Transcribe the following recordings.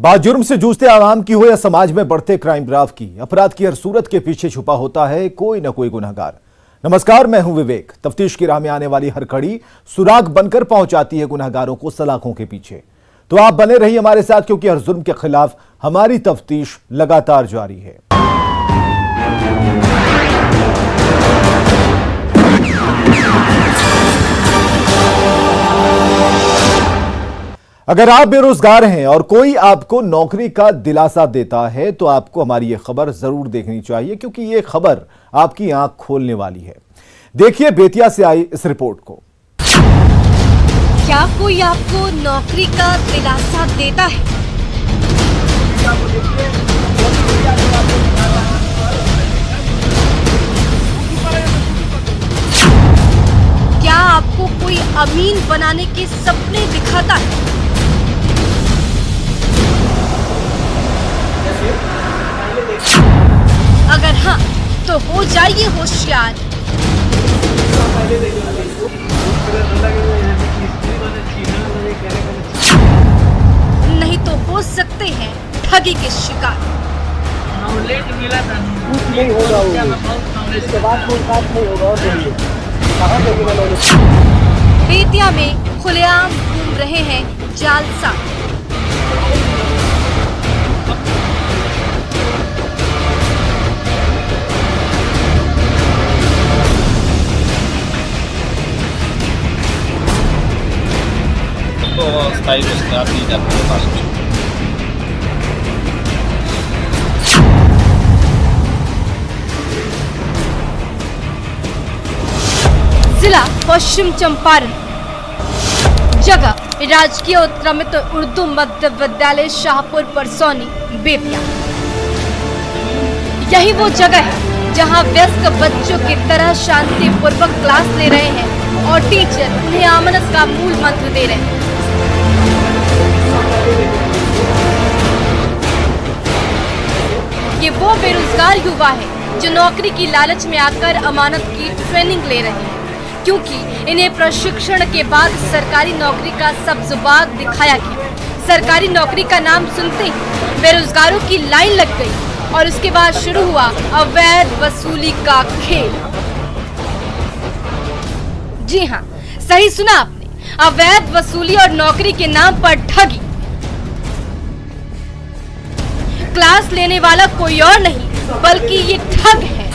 बाजुर्म से जूझते आवाम की हो या समाज में बढ़ते क्राइम ग्राफ की, अपराध की हर सूरत के पीछे छुपा होता है कोई न कोई गुनहगार। नमस्कार, मैं हूं विवेक। तफ्तीश की राह में आने वाली हर कड़ी सुराग बनकर पहुंचाती है गुनहगारों को सलाखों के पीछे। तो आप बने रहिए हमारे साथ, क्योंकि हर जुर्म के खिलाफ हमारी तफ्तीश लगातार जारी है। अगर आप बेरोजगार हैं और कोई आपको नौकरी का दिलासा देता है तो आपको हमारी यह खबर जरूर देखनी चाहिए, क्योंकि यह खबर आपकी आंख खोलने वाली है। देखिए बेतिया से आई इस रिपोर्ट को। क्या कोई आपको नौकरी का दिलासा देता है? क्या आपको कोई अमीन बनाने के सपने दिखाता है? अगर हाँ, तो हो जाइए होशियार। नहीं तो हो सकते हैं ठगी के शिकार। बेतिया में खुलेआम घूम रहे हैं जालसाज। स्थायी रोजगार दी जाती है भारत में। जिला पश्चिम चंपारण, जगह राजकीय उत्क्रमित उर्दू मध्य विद्यालय शाहपुर परसौनी बेतिया। यही वो जगह है जहां व्यस्त बच्चों की तरह शांतिपूर्वक क्लास ले रहे हैं और टीचर उन्हें आमनस का मूल मंत्र दे रहे हैं। ये वो बेरोजगार युवा है जो नौकरी की लालच में आकर अमानत की ट्रेनिंग ले रहे हैं, क्योंकि इन्हें प्रशिक्षण के बाद सरकारी नौकरी का सब्ज़बाग दिखाया गया। सरकारी नौकरी का नाम सुनते ही बेरोजगारों की लाइन लग गई और उसके बाद शुरू हुआ अवैध वसूली का खेल। जी हाँ, सही सुना आपने, अवैध वसूली और नौकरी के नाम पर ठगी। क्लास लेने वाला कोई और नहीं बल्कि ये ठग है।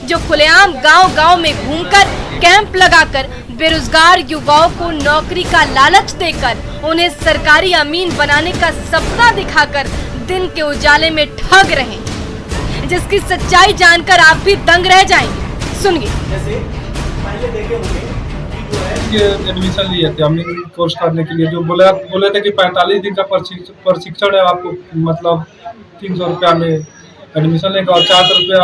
जो खुलेआम गांव-गांव में घूमकर कैंप लगाकर बेरोजगार युवाओं को नौकरी का लालच देकर उन्हें सरकारी अमीन बनाने का सपना दिखाकर दिन के उजाले में ठग रहे हैं, जिसकी सच्चाई जानकर आप भी दंग रह जाएंगे। सुनिए। एडमिशन लिए थे अमीन कोर्स करने के लिए, जो बोले थे कि 45 दिन का प्रशिक्षण है, आपको मतलब 300 रुपया में एडमिशन लेगा और 400 रुपया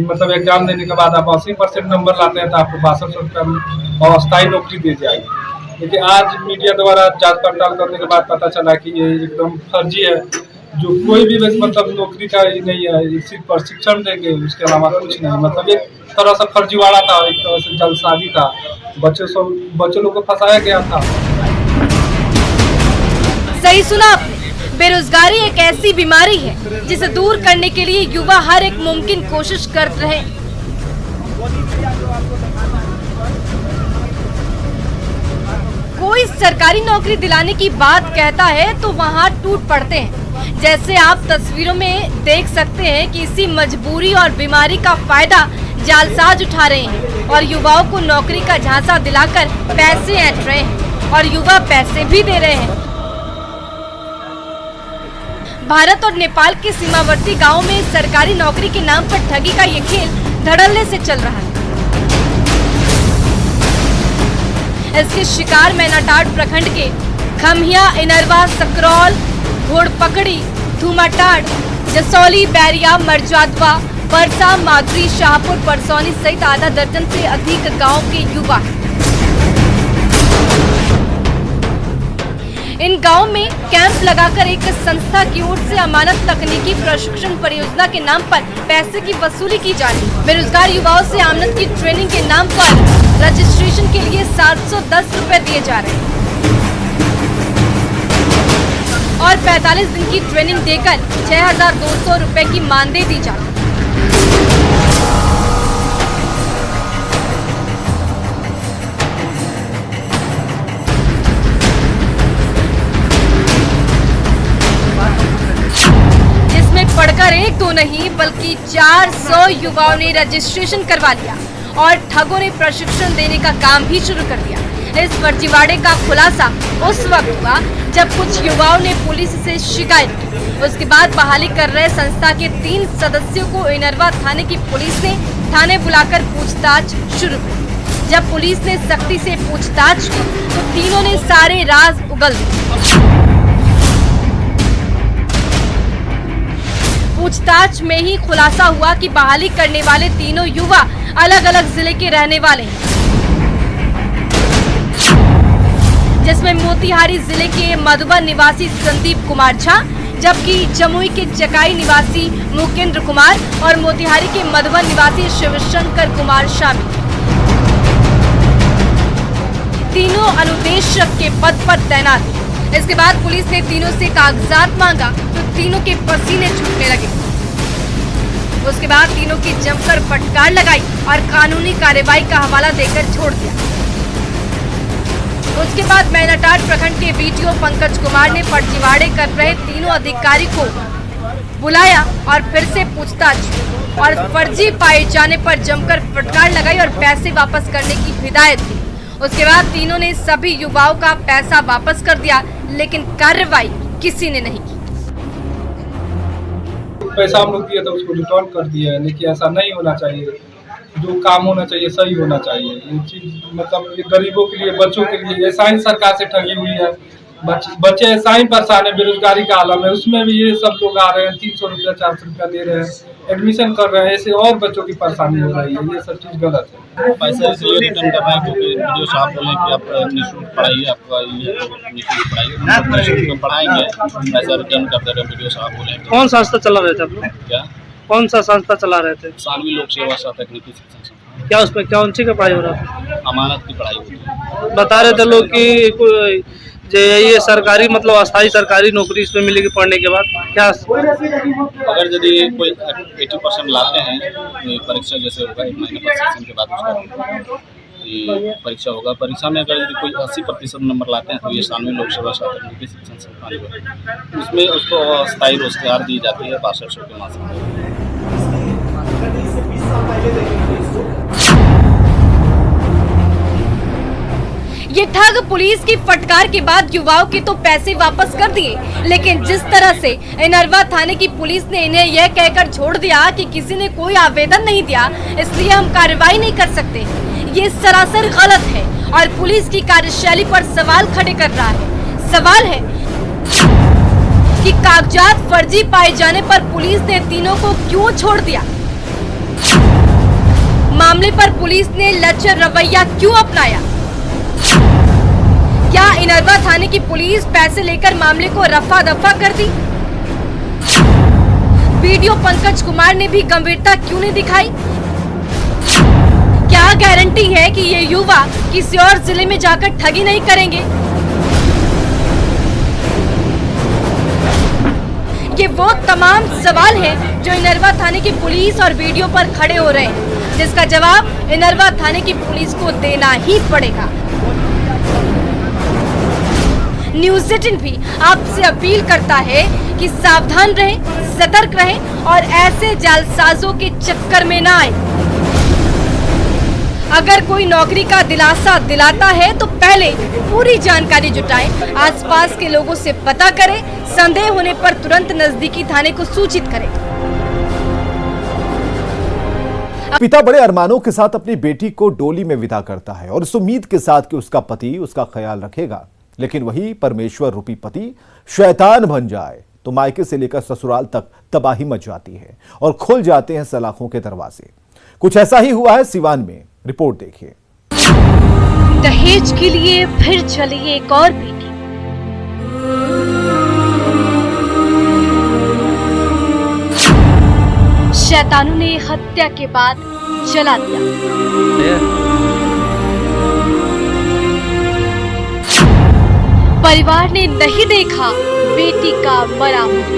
मतलब एग्जाम देने के बाद आप 80% नंबर लाते हैं तो आपको 6200 रुपया में और अस्थायी नौकरी दी जाएगी। लेकिन आज मीडिया द्वारा जांच पड़ताल करने के बाद पता चला कि ये एकदम फर्जी है, जो कोई भी मतलब नौकरी का ही नहीं है, सिर्फ प्रशिक्षण देंगे, उसके अलावा कुछ नहीं। मतलब एक तरह से फर्जीवाड़ा था, एक तरह से जलसाजी था, बच्चों लोग को फंसाया गया था। सही सुना आपने, बेरोजगारी एक ऐसी बीमारी है जिसे दूर करने के लिए युवा हर एक मुमकिन कोशिश कर रहे हैं। कोई सरकारी नौकरी दिलाने की बात कहता है तो वहां टूट पड़ते हैं। जैसे आप तस्वीरों में देख सकते हैं कि इसी मजबूरी और बीमारी का फायदा जालसाज उठा रहे हैं और युवाओं को नौकरी का झांसा दिलाकर पैसे ऐंठ रहे हैं और युवा पैसे भी दे रहे हैं। भारत और नेपाल के सीमावर्ती गांवों में सरकारी नौकरी के नाम पर ठगी का ये खेल धड़ल्ले से चल रहा है। इसके शिकार मैनाटाड़ प्रखंड के खम्हिया, इनरवा, सकरौल, घोड़पकड़ी, धूमाटाड़, जसौली, बैरिया, मरजादवा, परसा, माधुरी, शाहपुर, परसौनी सहित आधा दर्जन से अधिक गांव के युवा हैं। इन गांव में कैंप लगाकर एक संस्था की ओर से अमानत तकनीकी प्रशिक्षण परियोजना के नाम पर पैसे की वसूली की जा रही है। बेरोजगार युवाओं से आमदनी की ट्रेनिंग के नाम पर रजिस्ट्रेशन के लिए 710 रुपए दिए जा रहे हैं और 45 दिन की ट्रेनिंग देकर 6,200 रुपए की मानदेय दी जाती है। पढ़कर एक दो नहीं बल्कि 400 युवाओं ने रजिस्ट्रेशन करवा लिया और ठगों ने प्रशिक्षण देने का काम भी शुरू कर दिया। इस फर्जीवाड़े का खुलासा उस वक्त हुआ जब कुछ युवाओं ने पुलिस से शिकायत की। उसके बाद बहाली कर रहे संस्था के 3 सदस्यों को इनरवा थाने की पुलिस ने थाने बुलाकर पूछताछ शुरू की। जब पुलिस ने सख्ती से पूछताछ की तो तीनों ने सारे राज उगल दिए। पूछताछ में ही खुलासा हुआ कि बहाली करने वाले तीनों युवा अलग अलग जिले के रहने वाले हैं, जिसमें मोतिहारी जिले के मधुबन निवासी संदीप कुमार झा, जबकि जमुई के चकाई निवासी मुकेंद्र कुमार और मोतिहारी के मधुबन निवासी शिवशंकर कुमार शामिल। तीनों अनुदेशक के पद पर तैनात थे। इसके बाद पुलिस ने तीनों से कागजात मांगा तो तीनों के पसीने छूटने लगे। उसके बाद तीनों की जमकर फटकार लगाई और कानूनी कार्रवाई का हवाला देकर छोड़ दिया। उसके बाद मैनाटांड प्रखंड के वीडियो पंकज कुमार ने फर्जीवाड़े कर रहे तीनों अधिकारी को बुलाया और फिर से पूछताछ की और फर्जी पाए जाने पर जमकर फटकार लगाई और पैसे वापस करने की हिदायत दी। उसके बाद तीनों ने सभी युवाओं का पैसा वापस कर दिया, लेकिन कार्रवाई किसी ने नहीं की। पैसा हम लोग दिए तो उसको रिटर्न कर दिया है, लेकिन ऐसा नहीं होना चाहिए। जो काम होना चाहिए सही होना चाहिए। ये चीज मतलब ये गरीबों के लिए, बच्चों के लिए ऐसा ही सरकार से ठगी हुई है। बच्चे ऐसा ही परेशान है, बेरोजगारी का आलम है, उसमें भी ये सब लोग आ रहे हैं, 300 रुपया 400 रुपया दे रहे हैं, एडमिशन कर रहे हैं, ऐसे और बच्चों की परेशानी हो रही है। ये सब चीज गलत है। पैसा इसलिए रिटर्न कर रहे हैं क्योंकि वीडियो साहब बोले कि आप निःशुल्क पढ़ाइए, आपका ये निःशुल्क पढ़ाइए, निःशुल्क पढ़ाएंगे, पैसा रिटर्न कर दे रहे हैं। वीडियो साहब बोले कौन संस्था चला रहे थे आप लोग? क्या कौन सा संस्था चला रहे थे? सानवी लोक सेवा सह तकनीकी शिक्षण संस्थान। क्या उसमें क्या उनसी का पढ़ाई हो रहा था? अमानत की पढ़ाई होती है। बता रहे थे लोग कि ये सरकारी मतलब अस्थायी सरकारी नौकरी इसमें मिलेगी पढ़ने के बाद। क्या अगर यदि कोई 80% लाते हैं परीक्षा जैसे होगा 1 महीने पर सेशन के बाद उसका परीक्षा होगा, परीक्षा में अगर यदि कोई 80% नंबर लाते हैं तो ये सानवी लोक सेवा सह तकनीकी शिक्षण संस्थान उसमें उसको अस्थायी रोजगार दी जाती है 6200 के मासिक। ये ठग पुलिस की फटकार के बाद युवाओं के तो पैसे वापस कर दिए, लेकिन जिस तरह से इनरवा थाने की पुलिस ने इन्हें यह कहकर छोड़ दिया कि किसी ने कोई आवेदन नहीं दिया इसलिए हम कार्रवाई नहीं कर सकते, ये सरासर गलत है और पुलिस की कार्यशैली पर सवाल खड़े कर रहा है। सवाल है कि कागजात फर्जी पाए जाने पर पुलिस ने तीनों को क्यों छोड़ दिया? मामले पर पुलिस ने लचर रवैया क्यों अपनाया? क्या इनरवा थाने की पुलिस पैसे लेकर मामले को रफा दफा कर दी? वीडियो पंकज कुमार ने भी गंभीरता क्यों नहीं दिखाई? क्या गारंटी है कि ये युवा किसी और जिले में जाकर ठगी नहीं करेंगे? ये वो तमाम सवाल हैं जो इनरवा थाने की पुलिस और वीडियो पर खड़े हो रहे हैं, जिसका जवाब इनरवा थाने की पुलिस को देना ही पड़ेगा। न्यूज़ 18 भी आपसे अपील करता है कि सावधान रहें, सतर्क रहें और ऐसे जालसाजों के चक्कर में ना आए। अगर कोई नौकरी का दिलासा दिलाता है तो पहले पूरी जानकारी जुटाएं, आसपास के लोगों से पता करें, संदेह होने पर तुरंत नजदीकी थाने को सूचित करें। पिता बड़े अरमानों के साथ अपनी बेटी को डोली में विदा करता है और इस उम्मीद के साथ कि उसका पति उसका ख्याल रखेगा, लेकिन वही परमेश्वर रूपी पति शैतान बन जाए तो मायके से लेकर ससुराल तक तबाही मच जाती है और खुल जाते हैं सलाखों के दरवाजे। कुछ ऐसा ही हुआ है सिवान में। रिपोर्ट देखिए। दहेज के लिए फिर चली एक और बेटी। शैतानों ने हत्या के बाद जला दिया। परिवार ने नहीं देखा बेटी का मरा मुंह।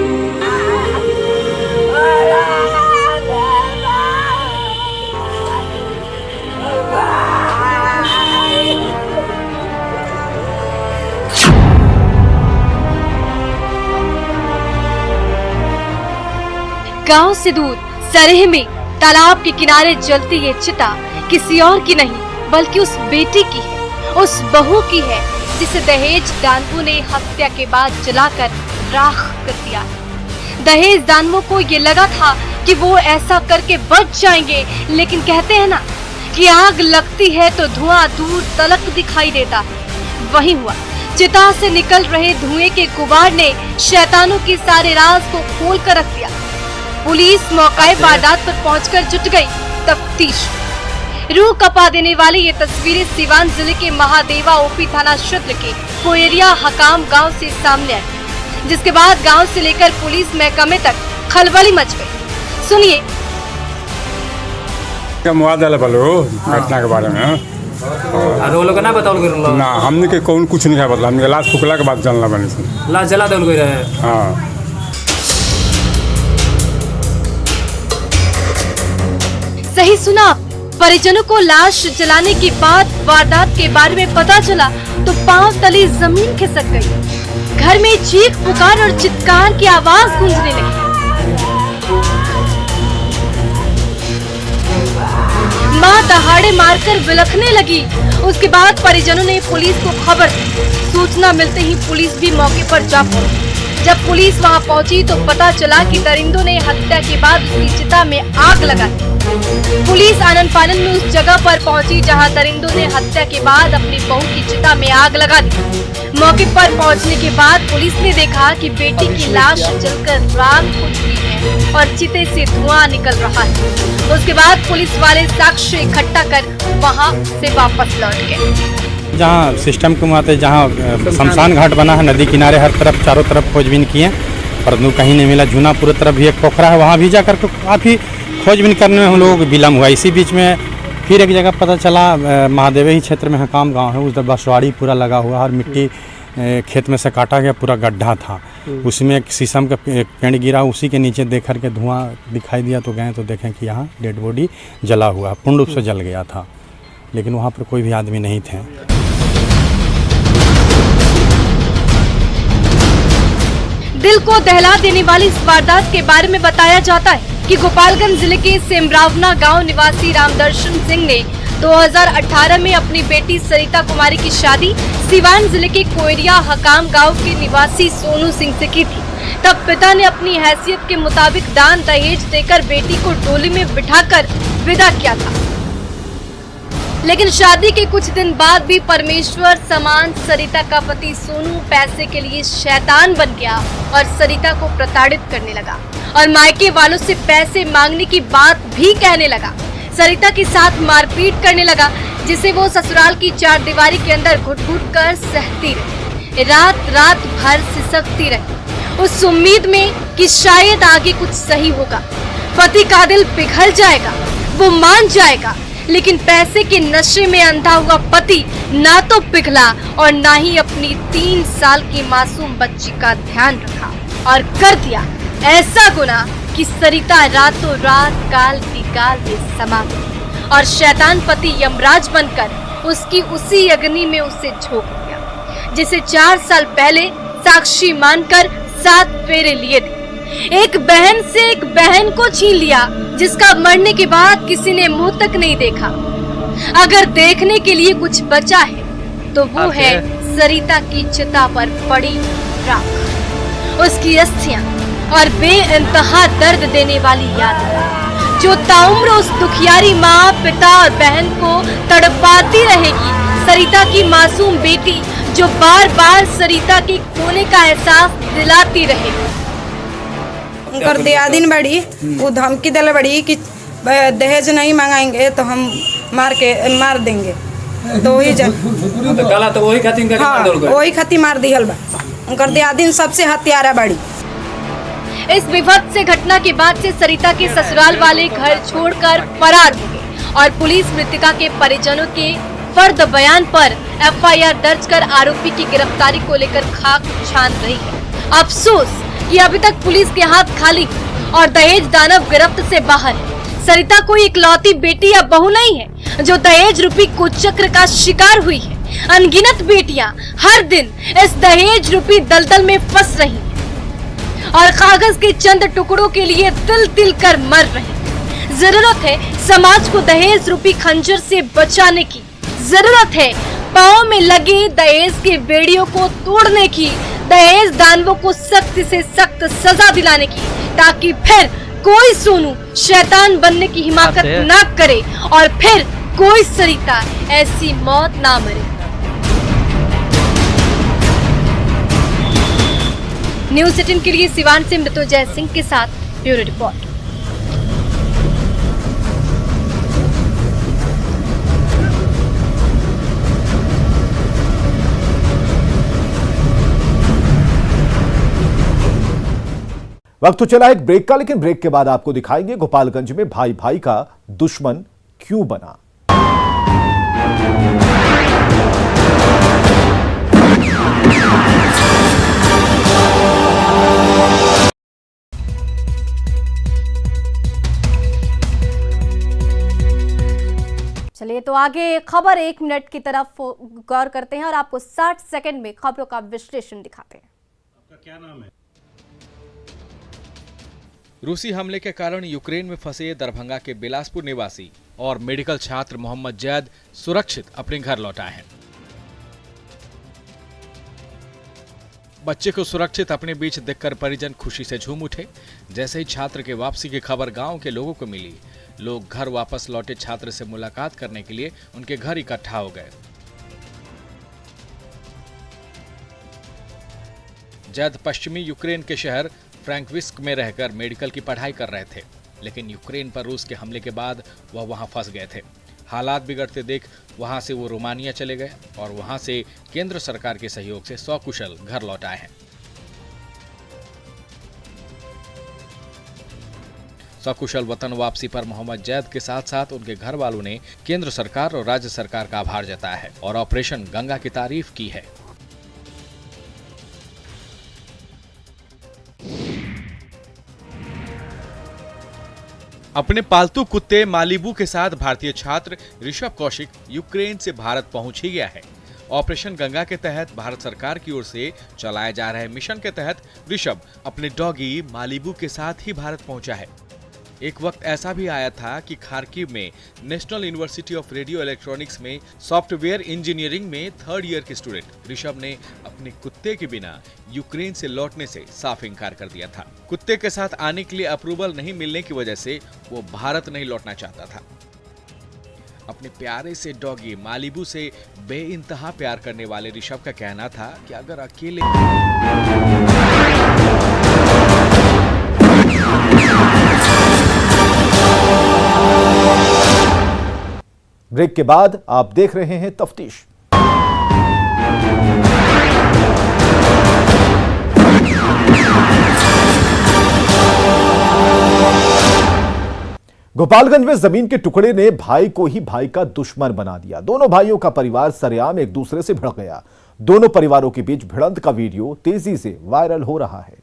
गांव से दूर सरेह में तालाब के किनारे जलती ये चिता किसी और की नहीं बल्कि उस बेटी की है, उस बहू की है जिसे दहेज दानवों ने हत्या के बाद जलाकर राख कर दिया। दहेज दानवों को ये लगा था कि वो ऐसा करके बच जाएंगे, लेकिन कहते हैं ना कि आग लगती है तो धुआं दूर तलक दिखाई देता है। वही हुआ, चिता से निकल रहे धुएं के गुबार ने शैतानों की सारे राज को खोल कर रख दिया। पुलिस मौके वारदात पर पहुंचकर जुट गई तफ्तीश। रूह कपा देने वाली ये तस्वीरें सीवान जिले के महादेवा ओपी थाना क्षेत्र के कोयरिया हकाम गांव से सामने आई, जिसके बाद गांव से लेकर पुलिस महकमे तक खलबली मच गई। सुनिए। घटना के बारे में वो लोग ना बताओ ना हमने के कौन कुछ नहीं बदला, हमने लाश फुकला के बाद जानला बनी से लाश जला दे रहे। हाँ सही सुना, परिजनों को लाश जलाने के बाद वारदात के बारे में पता चला तो पांव तले जमीन खिसक गई। घर में चीख पुकार और चित्कार की आवाज गूंजने लगी। मां दहाड़े मारकर विलखने लगी। उसके बाद परिजनों ने पुलिस को खबर दी। सूचना मिलते ही पुलिस भी मौके पर जा पहुंची। जब पुलिस वहां पहुंची तो पता चला कि दरिंदों ने हत्या के बाद उसकी चिता में आग लगा दी। पुलिस आनन फानन में उस जगह पर पहुंची जहां दरिंदों ने हत्या के बाद अपनी बहू की चिता में आग लगा दी। मौके पर पहुंचने के बाद पुलिस ने देखा कि बेटी की लाश जलकर राख हो चुकी है और चिते से धुआं निकल रहा है। उसके बाद पुलिस वाले साक्ष्य इकट्ठा कर वहां से वापस लौट गए। जहाँ सिस्टम के मुआते जहाँ शमशान घाट बना है, नदी किनारे हर तरफ चारों तरफ खोजबीन किए, परंतु कहीं नहीं मिला। जूनापुर तरफ भी एक पोखरा है, वहाँ भी जाकर के काफ़ी खोजबीन करने में हम लोगों को विलम्ब हुआ। इसी बीच में फिर एक जगह पता चला, महादेवे ही क्षेत्र में हकाम गांव है, उस बसवाड़ी पूरा लगा हुआ और मिट्टी खेत में से काटा गया पूरा गड्ढा था। उसमें एक शीशम का पेड़ गिरा, उसी के नीचे देख कर के धुआं दिखाई दिया तो गए तो देखें कि यहाँ डेड बॉडी जला हुआ, पूर्ण रूप से जल गया था, लेकिन वहाँ पर कोई भी आदमी नहीं थे। दिल को दहला देने वाली इस वारदात के बारे में बताया जाता है कि गोपालगंज जिले के सेमरावना गांव निवासी रामदर्शन सिंह ने 2018 में अपनी बेटी सरिता कुमारी की शादी सीवान जिले के कोयरिया हकाम गांव के निवासी सोनू सिंह से की थी। तब पिता ने अपनी हैसियत के मुताबिक दान दहेज देकर बेटी को डोली में बिठाकर विदा किया था, लेकिन शादी के कुछ दिन बाद भी परमेश्वर समान सरिता का पति सोनू पैसे के लिए शैतान बन गया और सरिता को प्रताड़ित करने लगा और मायके वालों से पैसे मांगने की बात भी कहने लगा। सरिता के साथ मारपीट करने लगा, जिसे वो ससुराल की चार दीवारी के अंदर घुट-घुट कर सहती रही। रात रात भर सिसकती रही, उस उम्मीद में कि शायद आगे कुछ सही होगा, पति का दिल पिघल जाएगा, वो मान जाएगा। लेकिन पैसे के नशे में अंधा हुआ पति ना तो पिघला और ना ही अपनी 3 साल की मासूम बच्ची का ध्यान रखा और कर दिया ऐसा गुनाह कि सरिता रातों रात काल की काल में समा गई और शैतान पति यमराज बनकर उसकी उसी अग्नि में उसे झोंक दिया, जिसे 4 साल पहले साक्षी मानकर 7 फेरे लिए थे। एक बहन से एक बहन को छीन लिया, जिसका मरने के बाद किसी ने मुंह तक नहीं देखा। अगर देखने के लिए कुछ बचा है तो वो है सरिता की चिता पर पड़ी राख, उसकी अस्थियां और बेइंतहा दर्द देने वाली यादें जो ताउम्र उस दुखियारी माँ, पिता और बहन को तड़पाती रहेगी। सरिता की मासूम बेटी जो बार बार सरिता के खोने का एहसास दिलाती रहेगी। उनकर दियादिन बड़ी वो धमकी दिल बड़ी कि दहेज नहीं मंगाएंगे तो हम मार देंगे, तो वही तो काला तो वही खातिर वही खातिर मार दिहल बा। उनकर दियादिन सबसे हत्यारा बड़ी। इस विभत्स घटना के बाद से सरिता के ससुराल वाले घर छोड़कर फरार हो गए और पुलिस मृतका के परिजनों के फर्द बयान पर एफआईआर दर्ज कर आरोपी की गिरफ्तारी को लेकर खाक छान रही है। अफसोस कि अभी तक पुलिस के हाथ खाली और दहेज दानव गिरफ्त से बाहर है। सरिता कोई इकलौती बेटी या बहू नहीं है जो दहेज रूपी कुचक्र का शिकार हुई है। अनगिनत बेटियां हर दिन इस दहेज रूपी दलदल में फंस रही हैं और कागज के चंद टुकड़ों के लिए तिल तिल कर मर रही हैं। जरूरत है समाज को दहेज रूपी खंजर से बचाने की, जरूरत है पांव में लगे दहेज के बेड़ियों को तोड़ने की, दहेज दानवों को सख्त से सख्त सजा दिलाने की, ताकि फिर कोई सोनू शैतान बनने की हिम्मत न करे और फिर कोई सरिता ऐसी मौत ना मरे। न्यूज़ 18 के लिए सिवान से मृत्युंजय सिंह के साथ ब्यूरो रिपोर्ट। वक्त तो चला एक ब्रेक का, लेकिन ब्रेक के बाद आपको दिखाएंगे गोपालगंज में भाई भाई का दुश्मन क्यों बना। चलिए तो आगे खबर 1 मिनट की तरफ गौर करते हैं और आपको 60 सेकंड में खबरों का विश्लेषण दिखाते हैं। आपका क्या नाम है? रूसी हमले के कारण यूक्रेन में फंसे दरभंगा के बिलासपुर निवासी और मेडिकल छात्र मोहम्मद जैद सुरक्षित अपने घर लौट आए हैं। बच्चे को सुरक्षित अपने बीच देखकर परिजन खुशी से झूम उठे। जैसे ही छात्र के वापसी की खबर गांव के लोगों को मिली, लोग घर वापस लौटे छात्र से मुलाकात करने के लिए उनके घर इकट्ठा हो गए। जैद पश्चिमी यूक्रेन के शहर फ्रैंकविस्क में रहकर मेडिकल की पढ़ाई कर रहे थे, लेकिन यूक्रेन पर रूस के हमले के बाद वह वहां फंस गए थे। हालात बिगड़ते देख वहां से वो रोमानिया चले गए और वहां से केंद्र सरकार के सहयोग से सकुशल घर लौट आए हैं। सकुशल वतन वापसी पर मोहम्मद जैद के साथ साथ उनके घर वालों ने केंद्र सरकार और राज्य सरकार का आभार जताया है और ऑपरेशन गंगा की तारीफ की है। अपने पालतू कुत्ते मालिबू के साथ भारतीय छात्र ऋषभ कौशिक यूक्रेन से भारत पहुंच ही गया है। ऑपरेशन गंगा के तहत भारत सरकार की ओर से चलाए जा रहे मिशन के तहत ऋषभ अपने डॉगी मालिबू के साथ ही भारत पहुंचा है। एक वक्त ऐसा भी आया था कि खार्किव में national university of radio electronics में सॉफ्टवेयर इंजीनियरिंग में 3rd ईयर के स्टूडेंट ऋषभ ने अपने कुत्ते के बिना यूक्रेन से लौटने से साफ इनकार कर दिया था। कुत्ते के साथ आने के लिए अप्रूवल नहीं मिलने की वजह से वो भारत नहीं लौटना चाहता था। अपने प्यारे से डॉगी मालिबू से बेइंतहा प्यार करने वाले ऋषभ का कहना था कि अगर अकेले ब्रेक के बाद आप देख रहे हैं तफ्तीश। गोपालगंज में जमीन के टुकड़े ने भाई को ही भाई का दुश्मन बना दिया। दोनों भाइयों का परिवार सरेआम एक दूसरे से भिड़ गया। दोनों परिवारों के बीच भिड़ंत का वीडियो तेजी से वायरल हो रहा है।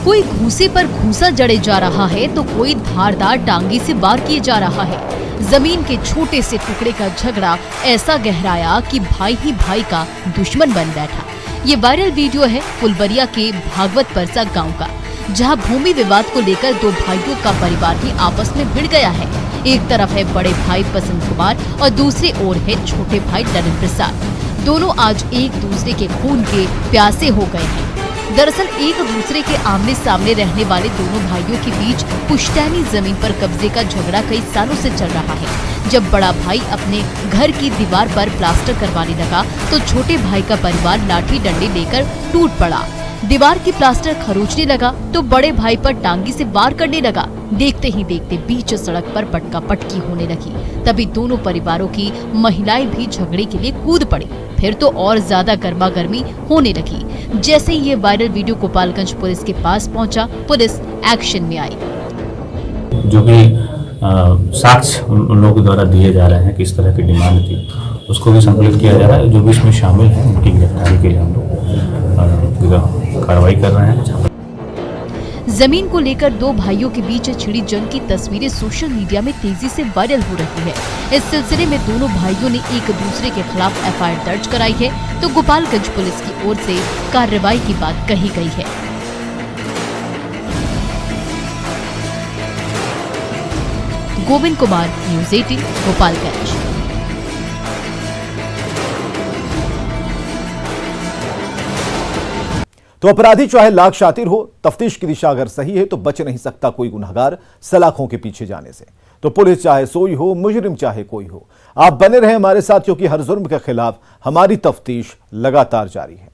कोई घूसे पर घूसा जड़े जा रहा है तो कोई धारदार टांगी से वार किए जा रहा है। जमीन के छोटे से टुकड़े का झगड़ा ऐसा गहराया कि भाई ही भाई का दुश्मन बन बैठा। ये वायरल वीडियो है फुलबरिया के भागवत परसा गांव का, जहां भूमि विवाद को लेकर दो भाइयों का परिवार ही आपस में भिड़ गया है। एक तरफ है बड़े भाई बसंत कुमार और दूसरी ओर है छोटे भाई नरेंद्र प्रसाद। दोनों आज एक दूसरे के खून के प्यासे हो गए हैं। दरअसल एक दूसरे के आमने सामने रहने वाले दोनों भाइयों के बीच पुश्तैनी जमीन पर कब्जे का झगड़ा कई सालों से चल रहा है। जब बड़ा भाई अपने घर की दीवार पर प्लास्टर करवाने लगा तो छोटे भाई का परिवार लाठी डंडे लेकर टूट पड़ा। दीवार की प्लास्टर खरोचने लगा तो बड़े भाई पर टांगी से वार करने लगा। देखते ही देखते बीच सड़क पर पटका पटकी होने लगी। तभी दोनों परिवारों की महिलाएं भी झगड़े के लिए कूद पड़ी। फिर तो और ज्यादा गर्मा गर्मी होने लगी। जैसे ही ये वायरल वीडियो गोपालगंज पुलिस के पास पहुंचा, पुलिस एक्शन में आई। जो भी साक्ष्य उन लोगों के द्वारा दिए जा रहे हैं, किस तरह की डिमांड थी, उसको भी संकलित किया जा रहा है। जो भी इसमें शामिल है उनकी गिरफ्तारी के लिए हम लोग कार्रवाई कर रहे हैं। जमीन को लेकर दो भाइयों के बीच छिड़ी जंग की तस्वीरें सोशल मीडिया में तेजी से वायरल हो रही है। इस सिलसिले में दोनों भाइयों ने एक दूसरे के खिलाफ एफआईआर दर्ज कराई है, तो गोपालगंज पुलिस की ओर से कार्रवाई की बात कही गई है। गोविंद कुमार, न्यूज़ 18, गोपालगंज। तो अपराधी चाहे लाख शातिर हो, तफ्तीश की दिशा अगर सही है तो बच नहीं सकता कोई गुनहगार सलाखों के पीछे जाने से। तो पुलिस चाहे सोई हो, मुजरिम चाहे कोई हो, आप बने रहे हमारे साथ, क्योंकि हर जुर्म के खिलाफ हमारी तफ्तीश लगातार जारी है।